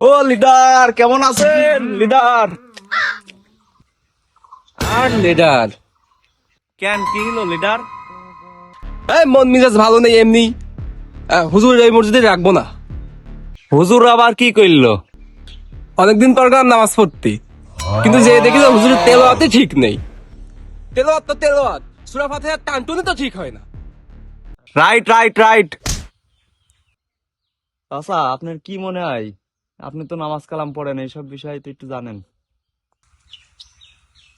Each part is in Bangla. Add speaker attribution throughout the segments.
Speaker 1: ও লিডার, কেমন আছেন লিডার?
Speaker 2: আর লিডার
Speaker 1: কেন, কি হলো লিডার?
Speaker 2: এই মন মেজাজ ভালো নেই এমনি। হুজুর এই মসজিদে রাখবো না।
Speaker 1: হুজুর আবার কি করলো?
Speaker 2: অনেকদিন পর গেলাম নামাজ পড়তে, কিন্তু যে দেখি যে হুজুরের তেলাওয়াতে ঠিক নেই। তেলাওয়াত তো তেলাওয়াত, সূরা ফাতিহার টানটুনি তো ঠিক হয় না।
Speaker 1: Right right right. আচ্ছা, আপনার কি মনে হয়? আপনি তো নামাজ কালাম পড়েন, এইসব বিষয়ে তো একটু জানেন।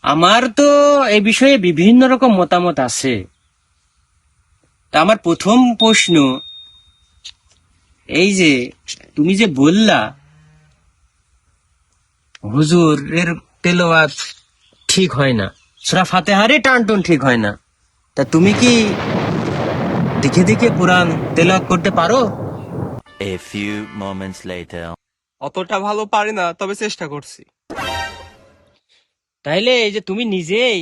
Speaker 3: আমার তো এই বিষয়ে বিভিন্ন রকম মতামত আছে। তা আমার প্রথম প্রশ্ন এই যে তুমি যে বললা হুজুরের তেলাওয়াত ঠিক হয় না, সূরা ফাতিহারই টানটুন ঠিক হয় না, তা তুমি কি দেখে দেখে কোরআন তেলাওয়াত করতে পারো?
Speaker 4: A few moments later.
Speaker 2: অতটা ভালো পারি না, তবে চেষ্টা করছি।
Speaker 3: তাইলে এই যে তুমি নিজেই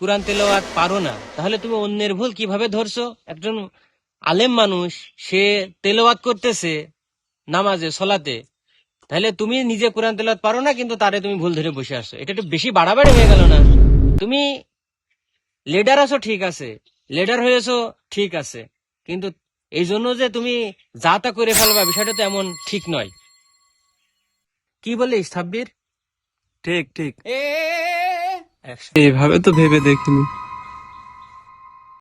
Speaker 3: কোরআন তেলাওয়াত পারো না, তাহলে তুমি অন্যের ভুল কিভাবে ধরছো? একজন আলেম মানুষ, সে তেলাওয়াত করতেছে নামাজে সলাতে, তাহলে তুমি নিজে কোরআন তেলাওয়াত পারো না, কিন্তু তারে তুমি ভুল ধরে বসে আসছো। এটা একটু বেশি বাড়াবাড়ি হয়ে গেল না? তুমি লিডার আছো ঠিক আছে, লিডার হয়েছো ঠিক আছে, কিন্তু এই জন্য যে তুমি যা তা করে ফেলবা, বিষয়টা তো এমন ঠিক নয়। কি বলিস সাব্বির?
Speaker 1: ঠিক ঠিক।
Speaker 2: এইভাবে তো ভেবে দেখিনি।